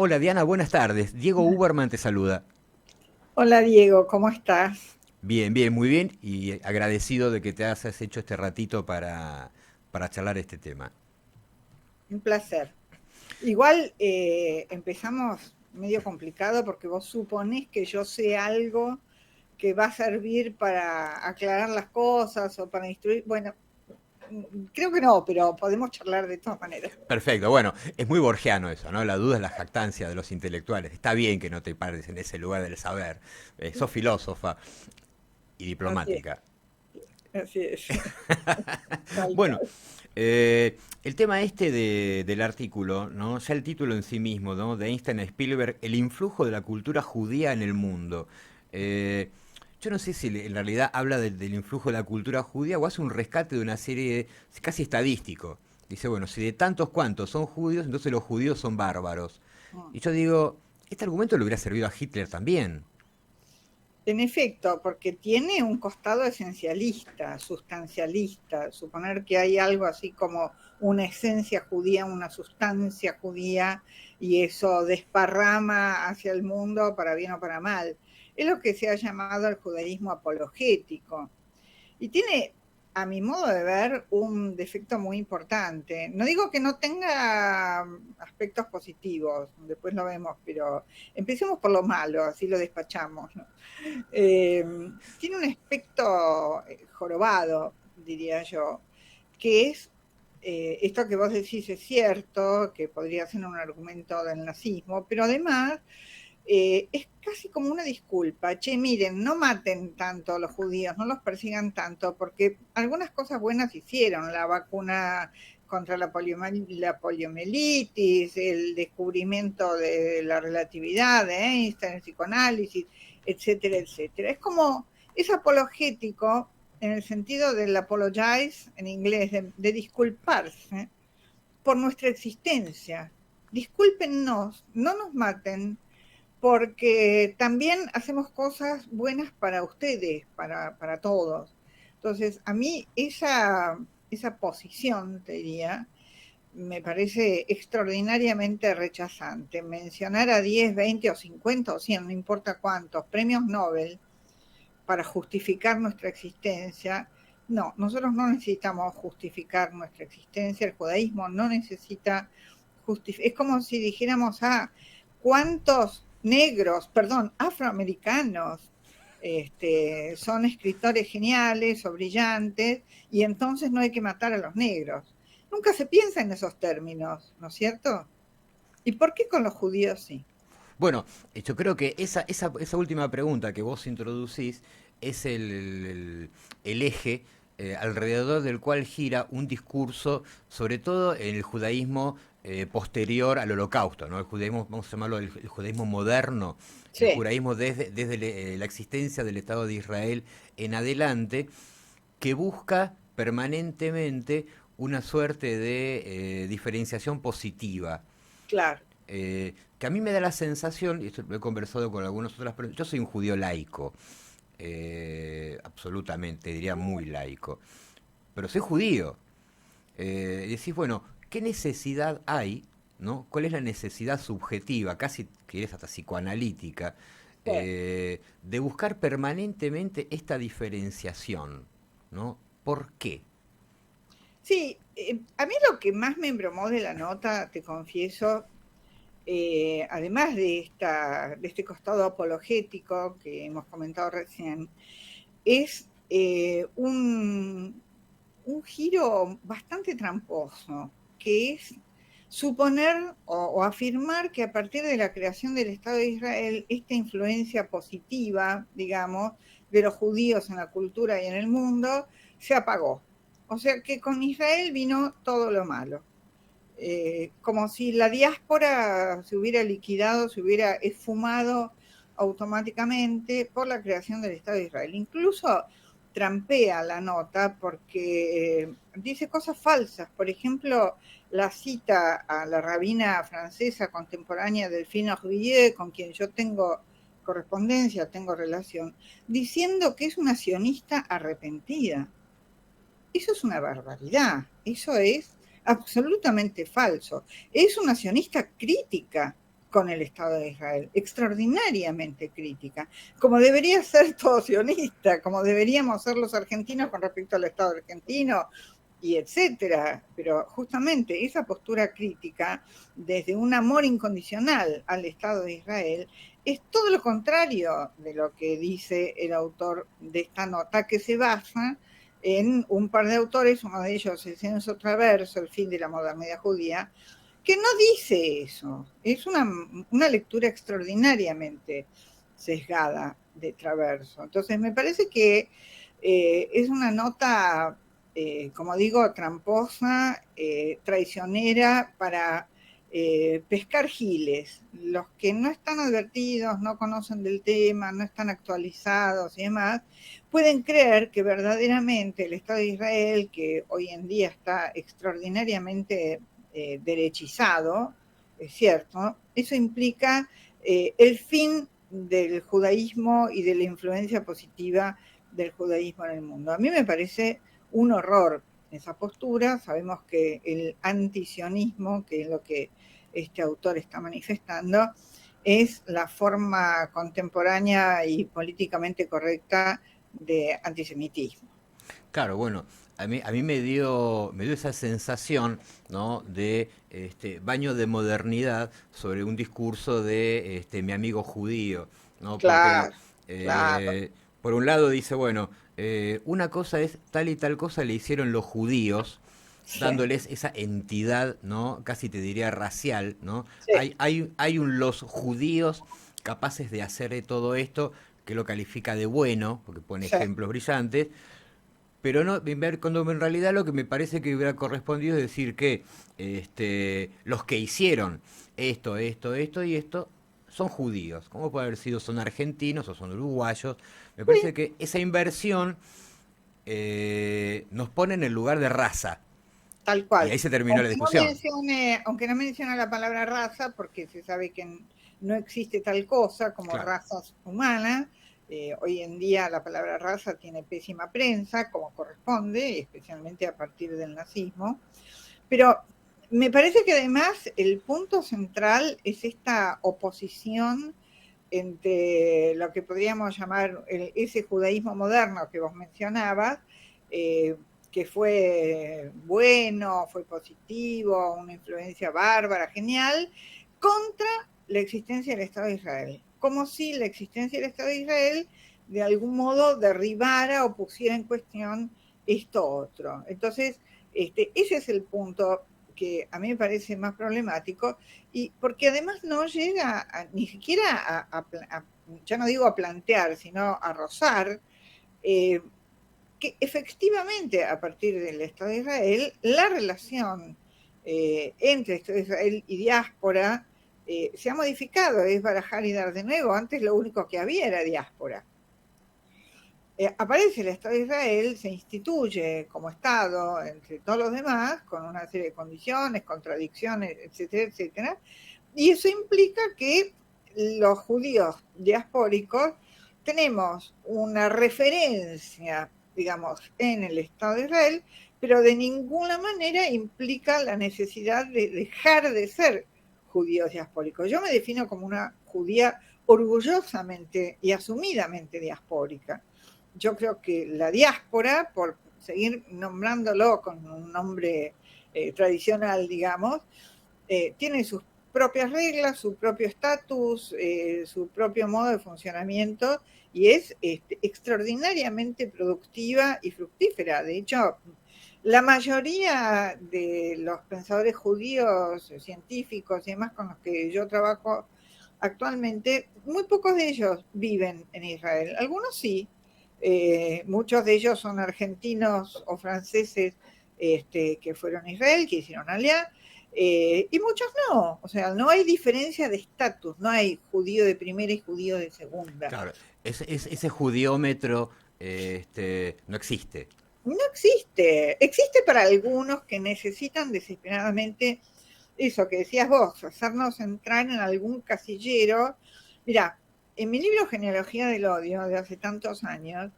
Hola Diana, buenas tardes. Diego Uberman te saluda. Hola Diego, ¿cómo estás? Bien, bien, muy bien y agradecido de que te hayas hecho este ratito para charlar este tema. Un placer. Igual empezamos medio complicado porque vos suponés que yo sé algo que va a servir para aclarar las cosas o para instruir. Bueno, creo que no, pero podemos charlar de todas maneras. Perfecto, bueno, es muy borgiano eso, ¿no? La duda es la jactancia de los intelectuales. Está bien que no te pares en ese lugar del saber. Sos filósofa y Así es, diplomática. así es. Tal Bueno, cual. el tema este del artículo, ¿no? Ya el título en sí mismo, ¿no? De Einstein a Spielberg, el influjo de la cultura judía en el mundo. Eh, yo no sé si en realidad habla del influjo de la cultura judía o hace un rescate de una serie casi estadístico. Dice, bueno, si de tantos cuantos son judíos, entonces los judíos son bárbaros. Mm. Y yo digo, este argumento le hubiera servido a Hitler también. En efecto, porque tiene un costado esencialista, sustancialista, suponer que hay algo así como una esencia judía, una sustancia judía, y eso desparrama hacia el mundo para bien o para mal. Es lo que se ha llamado el judaísmo apologético. Y tiene, a mi modo de ver, un defecto muy importante. No digo que no tenga aspectos positivos, después lo vemos, pero empecemos por lo malo, así lo despachamos, ¿no? Eh, Tiene un aspecto jorobado, diría yo, que es, esto que vos decís es cierto, que podría ser un argumento del nazismo, pero además es casi como una disculpa. Che, miren, no maten tanto a los judíos, no los persigan tanto, porque algunas cosas buenas hicieron, la vacuna contra la poliomielitis, el descubrimiento de la relatividad de Einstein, el psicoanálisis, etcétera, etcétera. Es como, es apologético en el sentido del apologize en inglés, de disculparse por nuestra existencia. Discúlpennos, no nos maten, porque también hacemos cosas buenas para ustedes, para todos. Entonces, a mí esa posición, te diría, me parece extraordinariamente rechazante. Mencionar a 10, 20 o 50 o 100, no importa cuántos, premios Nobel para justificar nuestra existencia. No, nosotros no necesitamos justificar nuestra existencia, el judaísmo no necesita justificar. Es como si dijéramos, ¿cuántos negros, perdón, afroamericanos son escritores geniales o brillantes y entonces no hay que matar a los negros? Nunca se piensa en esos términos, ¿no es cierto? ¿Y por qué con los judíos sí? Bueno, yo creo que esa última pregunta que vos introducís es el eje alrededor del cual gira un discurso, sobre todo en el judaísmo posterior al holocausto, ¿no? El judaísmo, vamos a llamarlo el judaísmo moderno, el Sí, judaísmo desde la existencia del Estado de Israel en adelante, que busca permanentemente una suerte de diferenciación positiva claro. que a mí me da la sensación, y esto lo he conversado con algunas otras personas, yo soy un judío laico, absolutamente, diría muy laico, pero soy judío. Y decís, bueno, ¿qué necesidad hay? ¿No? ¿Cuál es la necesidad subjetiva, casi que es hasta psicoanalítica, Sí. de buscar permanentemente esta diferenciación? ¿No? ¿Por qué? Sí, a mí lo que más me embromó de la nota, te confieso, además de este costado apologético que hemos comentado recién, es un giro bastante tramposo, que es suponer o afirmar que a partir de la creación del Estado de Israel, esta influencia positiva, digamos, de los judíos en la cultura y en el mundo, se apagó. O sea que con Israel vino todo lo malo. Como si la diáspora se hubiera liquidado, se hubiera esfumado automáticamente por la creación del Estado de Israel. Incluso trampea la nota porque dice cosas falsas. Por ejemplo, la cita a la rabina francesa contemporánea Delphine Orvilliers, con quien yo tengo correspondencia, tengo relación, diciendo que es una sionista arrepentida. Eso es una barbaridad, eso es absolutamente falso. Es una sionista crítica con el Estado de Israel, extraordinariamente crítica, como debería ser todo sionista, como deberíamos ser los argentinos con respecto al Estado argentino, y etcétera. Pero justamente esa postura crítica, desde un amor incondicional al Estado de Israel, es todo lo contrario de lo que dice el autor de esta nota, que se basa en un par de autores, uno de ellos es Enzo Traverso, El fin de la modernidad judía, que no dice eso. Es una lectura extraordinariamente sesgada de Traverso. Entonces me parece que es una nota, como digo, tramposa, traicionera para pescar giles. Los que no están advertidos, no conocen del tema, no están actualizados y demás, pueden creer que verdaderamente el Estado de Israel, que hoy en día está extraordinariamente derechizado, es cierto, eso implica el fin del judaísmo y de la influencia positiva del judaísmo en el mundo. A mí me parece un horror esa postura. Sabemos que el antisionismo, que es lo que este autor está manifestando, es la forma contemporánea y políticamente correcta de antisemitismo. Claro, bueno, a mí me dio esa sensación, ¿no? De baño de modernidad sobre un discurso de mi amigo judío, ¿no? Porque Claro, claro, eh, por un lado dice, bueno, una cosa es tal y tal cosa le hicieron los judíos, sí, dándoles esa entidad, ¿no? Casi te diría racial, ¿no? sí, Hay los judíos capaces de hacer todo esto, que lo califica de bueno, porque pone sí. ejemplos brillantes, pero no, cuando en realidad lo que me parece que hubiera correspondido es decir que los que hicieron esto y esto son judíos. ¿Cómo puede haber sido? Son argentinos o son uruguayos. Me parece que esa inversión nos pone en el lugar de raza. Tal Y cual. ahí se terminó la discusión. Aunque no mencione la palabra raza, porque se sabe que no existe tal cosa como Claro. razas humanas. Hoy en día la palabra raza tiene pésima prensa, como corresponde, especialmente a partir del nazismo. Pero me parece que además el punto central es esta oposición entre lo que podríamos llamar ese judaísmo moderno que vos mencionabas, eh, que fue bueno, fue positivo, una influencia bárbara, genial, contra la existencia del Estado de Israel. Como si la existencia del Estado de Israel de algún modo derribara o pusiera en cuestión esto otro. Entonces, ese es el punto que a mí me parece más problemático, y porque además no llega ni siquiera ya no digo a plantear, sino a rozar, eh, que efectivamente a partir del Estado de Israel, la relación entre Estado de Israel y diáspora se ha modificado, es barajar y dar de nuevo. Antes lo único que había era diáspora. Aparece el Estado de Israel, se instituye como Estado entre todos los demás, con una serie de condiciones, contradicciones, etcétera, etcétera, y eso implica que los judíos diaspóricos tenemos una referencia, digamos, en el Estado de Israel, pero de ninguna manera implica la necesidad de dejar de ser judíos diaspóricos. Yo me defino como una judía orgullosamente y asumidamente diaspórica. Yo creo que la diáspora, por seguir nombrándolo con un nombre tradicional, digamos, tiene sus propias reglas, su propio estatus, su propio modo de funcionamiento, y es extraordinariamente productiva y fructífera. De hecho, la mayoría de los pensadores judíos, científicos y demás con los que yo trabajo actualmente, muy pocos de ellos viven en Israel. Algunos sí, muchos de ellos son argentinos o franceses que fueron a Israel, que hicieron allá, y muchos no. O sea, no hay diferencia de estatus, no hay judío de primera y judío de segunda. Claro, ese judiómetro no existe. No existe. Existe para algunos que necesitan desesperadamente eso que decías vos, hacernos entrar en algún casillero. Mira, en mi libro Genealogía del Odio, de hace tantos años,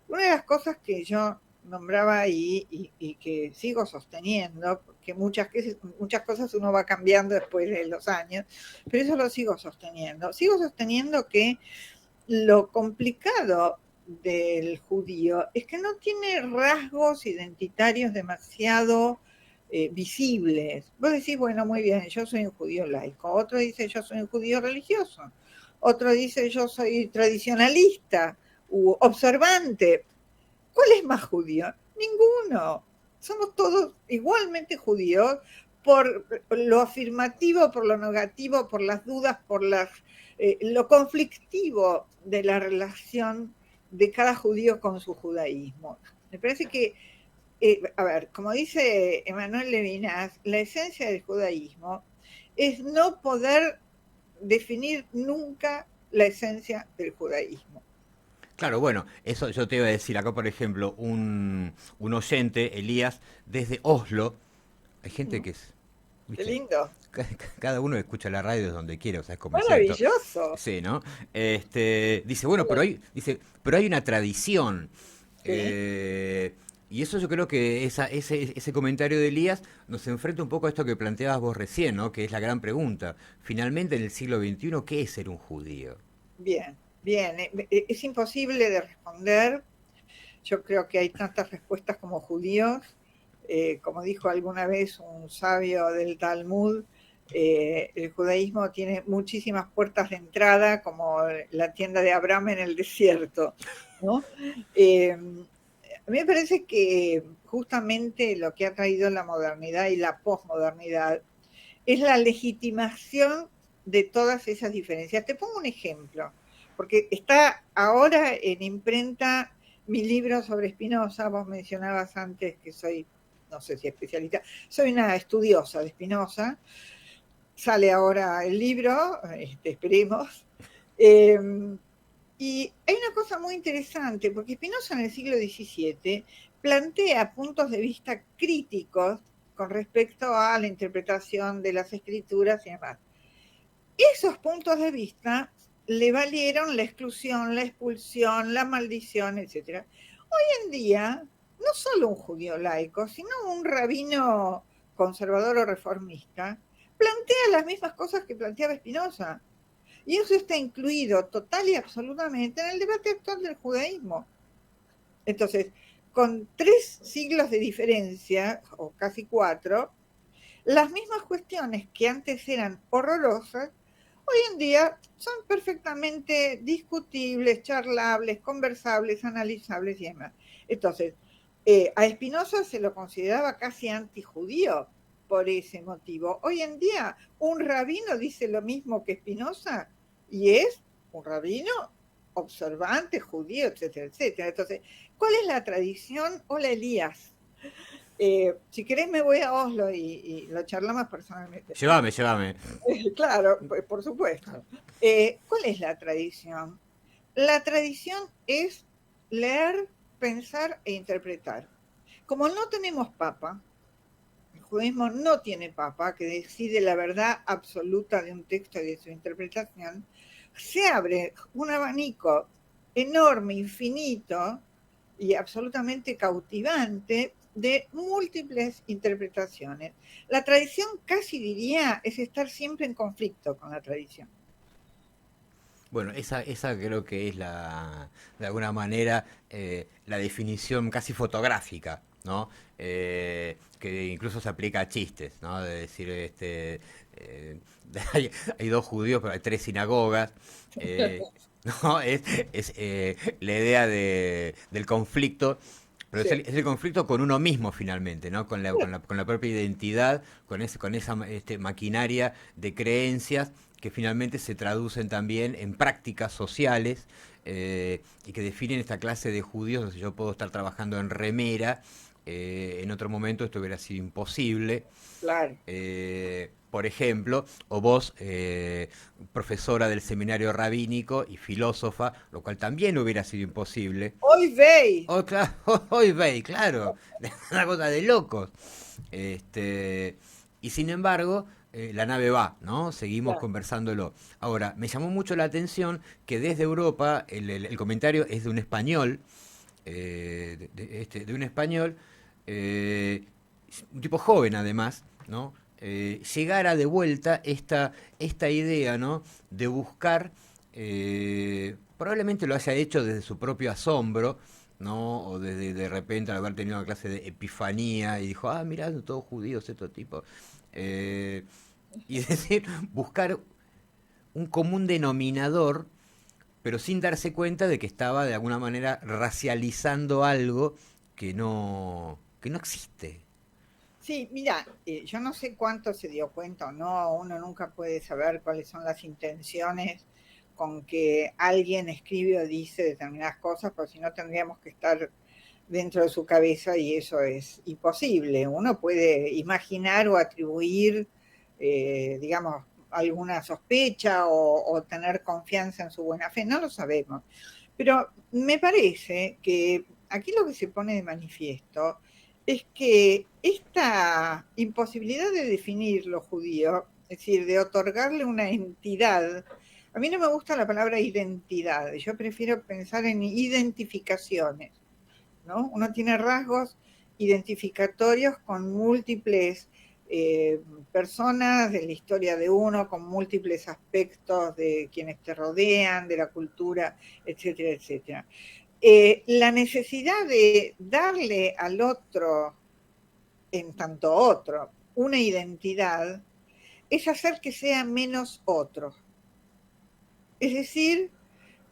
una de las cosas que yo nombraba ahí y que sigo sosteniendo, porque muchas cosas uno va cambiando después de los años, pero eso lo sigo sosteniendo. Sigo sosteniendo que lo complicado del judío es que no tiene rasgos identitarios demasiado visibles. Vos decís, bueno, muy bien, yo soy un judío laico. Otro dice, yo soy un judío religioso. Otro dice, yo soy tradicionalista u observante. ¿Cuál es más judío? Ninguno. Somos todos igualmente judíos por lo afirmativo, por lo negativo, por las dudas, por lo conflictivo de la relación de cada judío con su judaísmo. Me parece que, a ver, como dice Emmanuel Levinas, la esencia del judaísmo es no poder definir nunca la esencia del judaísmo. Claro, bueno, eso yo te iba a decir acá, por ejemplo, un oyente, Elías, desde Oslo, hay gente que es, Qué viste, lindo. cada uno escucha la radio desde donde quiere, o sea, es como es esto. Maravilloso. Sí, ¿no? Dice, bueno, pero hay una tradición. Sí. Y eso yo creo que ese comentario de Elías nos enfrenta un poco a esto que planteabas vos recién, ¿no? Que es la gran pregunta. Finalmente, en el siglo XXI, ¿qué es ser un judío? Bien, bien. Es imposible de responder. Yo creo que hay tantas respuestas como judíos. Como dijo alguna vez un sabio del Talmud, el judaísmo tiene muchísimas puertas de entrada, como la tienda de Abraham en el desierto, ¿no? A mí me parece que justamente lo que ha traído la modernidad y la posmodernidad es la legitimación de todas esas diferencias. Te pongo un ejemplo, porque está ahora en imprenta mi libro sobre Spinoza. Vos mencionabas antes que soy, no sé si especialista, soy una estudiosa de Spinoza. Sale ahora el libro, esperemos. Eh, y hay una cosa muy interesante, porque Spinoza en el siglo XVII plantea puntos de vista críticos con respecto a la interpretación de las escrituras y demás. Esos puntos de vista le valieron la exclusión, la expulsión, la maldición, etc. Hoy en día, no solo un judío laico, sino un rabino conservador o reformista, plantea las mismas cosas que planteaba Spinoza. Y eso está incluido total y absolutamente en el debate actual del judaísmo. Entonces, con 3 siglos de diferencia, o casi 4, las mismas cuestiones que antes eran horrorosas, hoy en día son perfectamente discutibles, charlables, conversables, analizables y demás. Entonces, a Spinoza se lo consideraba casi antijudío por ese motivo. Hoy en día, un rabino dice lo mismo que Spinoza y es un rabino observante, judío, etcétera, etcétera. Entonces, ¿cuál es la tradición? Hola, Elías. Si querés me voy a Oslo y lo charlamos personalmente. Llévame, llévame. Claro, pues, por supuesto. ¿Cuál es la tradición? La tradición es leer, pensar e interpretar. Como no tenemos papa, el judaísmo no tiene papa que decide la verdad absoluta de un texto y de su interpretación, se abre un abanico enorme, infinito y absolutamente cautivante de múltiples interpretaciones. La tradición, casi diría, es estar siempre en conflicto con la tradición. Bueno, esa creo que es de alguna manera, la definición casi fotográfica, ¿no? Que incluso se aplica a chistes, ¿no? De decir, eh, hay dos judíos, pero hay tres sinagogas. eh, ¿No? Es la idea del conflicto, pero Sí. es el conflicto con uno mismo finalmente, ¿no? Con la propia identidad, con esa maquinaria de creencias que finalmente se traducen también en prácticas sociales, y que definen esta clase de judíos. Donde yo puedo estar trabajando en remera, en otro momento esto hubiera sido imposible, Claro. por ejemplo, o vos, profesora del seminario rabínico y filósofa, lo cual también hubiera sido imposible. Hoy veis. Oh, claro, hoy veis, claro, una cosa de locos. Este, y sin embargo, la nave va, ¿no? Seguimos Claro. conversándolo. Ahora, me llamó mucho la atención que desde Europa el comentario es de un español, de un español, eh, un tipo joven además, ¿no? Llegara de vuelta esta idea, ¿no? De buscar, probablemente lo haya hecho desde su propio asombro, ¿no? O desde de repente al haber tenido una clase de epifanía y dijo, ah, mirá, son todos judíos estos tipos. Eh, y es decir, buscar un común denominador, pero sin darse cuenta de que estaba de alguna manera racializando algo que no existe. Sí, mira, yo no sé cuánto se dio cuenta o no, uno nunca puede saber cuáles son las intenciones con que alguien escribe o dice determinadas cosas, porque si no tendríamos que estar dentro de su cabeza y eso es imposible. Uno puede imaginar o atribuir, digamos, alguna sospecha o tener confianza en su buena fe, no lo sabemos. Pero me parece que aquí lo que se pone de manifiesto es que esta imposibilidad de definir lo judío, es decir, de otorgarle una entidad, a mí no me gusta la palabra identidad, yo prefiero pensar en identificaciones, ¿no? Uno tiene rasgos identificatorios con múltiples personas de la historia de uno, con múltiples aspectos de quienes te rodean, de la cultura, etcétera, etcétera. La necesidad de darle al otro, en tanto otro, una identidad, es hacer que sea menos otro. Es decir,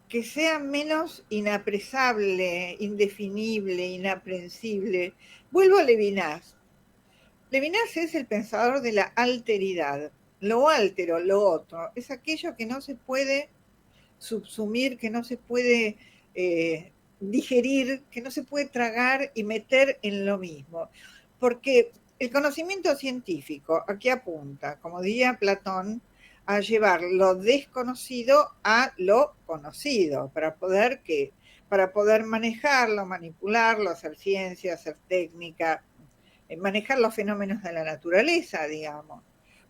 que sea menos inapresable, indefinible, inaprensible. Vuelvo a Levinas. Levinas es el pensador de la alteridad. Lo altero, lo otro, es aquello que no se puede subsumir, que no se puede digerir, que no se puede tragar y meter en lo mismo. Porque el conocimiento científico aquí apunta, como diría Platón, a llevar lo desconocido a lo conocido, para poder manejarlo, manipularlo, hacer ciencia, hacer técnica, manejar los fenómenos de la naturaleza, digamos.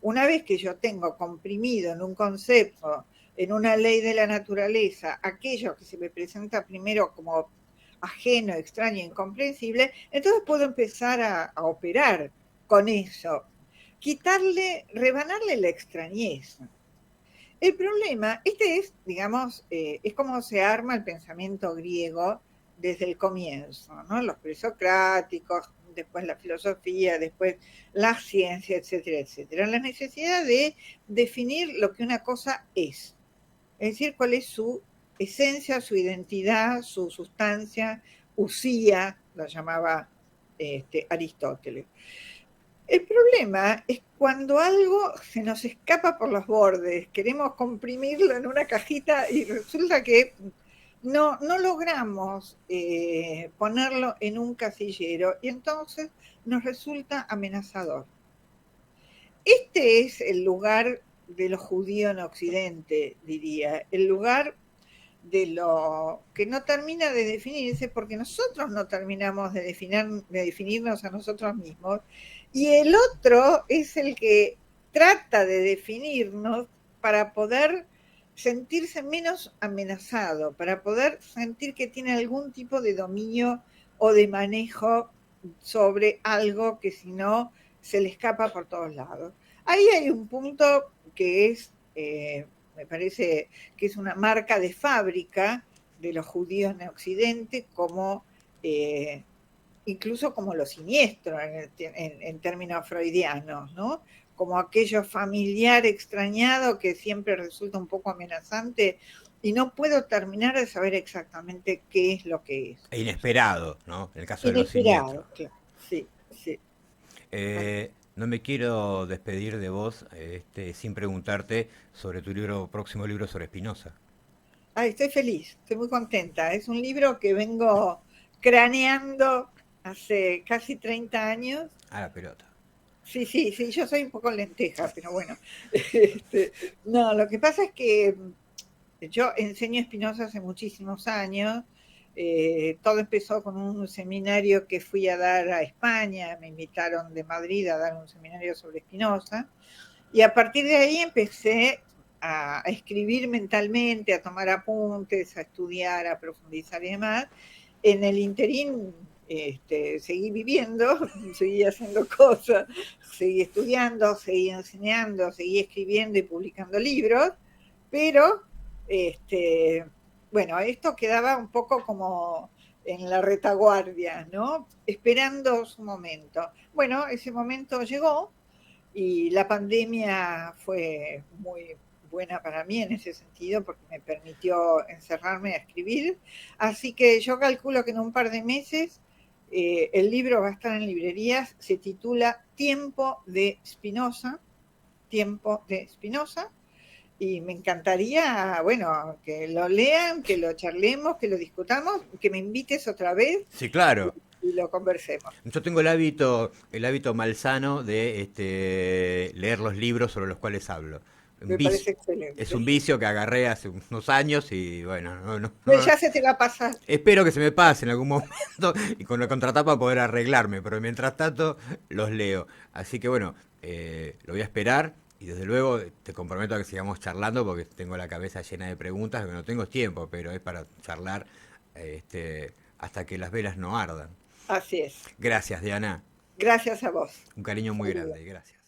Una vez que yo tengo comprimido en un concepto, en una ley de la naturaleza, aquello que se me presenta primero como ajeno, extraño, incomprensible, entonces puedo empezar a operar con eso, quitarle, rebanarle la extrañeza. El problema, este es, digamos, es como se arma el pensamiento griego desde el comienzo, ¿no? Los presocráticos, después la filosofía, después la ciencia, etcétera, etcétera. La necesidad de definir lo que una cosa es decir, cuál es su esencia, su identidad, su sustancia, usía, la llamaba Aristóteles. El problema es cuando algo se nos escapa por los bordes, queremos comprimirlo en una cajita y resulta que no logramos ponerlo en un casillero y entonces nos resulta amenazador. Este es el lugar de lo judío en Occidente, diría, el lugar de lo que no termina de definirse porque nosotros no terminamos de definirnos a nosotros mismos y el otro es el que trata de definirnos para poder sentirse menos amenazado, para poder sentir que tiene algún tipo de dominio o de manejo sobre algo que si no se le escapa por todos lados. Ahí hay un punto que es, me parece que es una marca de fábrica de los judíos en Occidente, como incluso como lo siniestro en términos freudianos, ¿no? Como aquello familiar extrañado que siempre resulta un poco amenazante y no puedo terminar de saber exactamente qué es lo que es. E inesperado, ¿no? En el caso de los siniestros. Inesperado, claro. Sí, sí. No me quiero despedir de vos sin preguntarte sobre tu próximo libro sobre Spinoza. Ay, estoy feliz, estoy muy contenta. Es un libro que vengo craneando hace casi 30 años. A la pelota. Sí, sí, sí, yo soy un poco lenteja, pero bueno. Este, no, lo que pasa es que yo enseño Spinoza hace muchísimos años. Todo empezó con un seminario que fui a dar a España. Me invitaron de Madrid a dar un seminario sobre Spinoza. Y a partir de ahí empecé a escribir mentalmente, a tomar apuntes, a estudiar, a profundizar y demás. En el interín seguí viviendo, seguí haciendo cosas, seguí estudiando, seguí enseñando, seguí escribiendo y publicando libros, pero bueno, esto quedaba un poco como en la retaguardia, ¿no? Esperando su momento. Bueno, ese momento llegó y la pandemia fue muy buena para mí en ese sentido porque me permitió encerrarme a escribir. Así que yo calculo que en un par de meses el libro va a estar en librerías, se titula Tiempo de Spinoza, y me encantaría, bueno, que lo lean, que lo charlemos, que lo discutamos, que me invites otra vez Sí, claro. y lo conversemos. Yo tengo el hábito malsano de leer los libros sobre los cuales hablo. Un Me vicio. parece Es un excelente. vicio que agarré hace unos años y bueno, Ya se te va a pasar. espero que se me pase en algún momento y con la contratapa poder arreglarme, pero mientras tanto los leo. Así que bueno, lo voy a esperar y desde luego te comprometo a que sigamos charlando porque tengo la cabeza llena de preguntas, lo que no tengo es tiempo, pero es para charlar hasta que las velas no ardan. Así es. Gracias, Diana. Gracias a vos. Un cariño muy Saludos. grande. Gracias.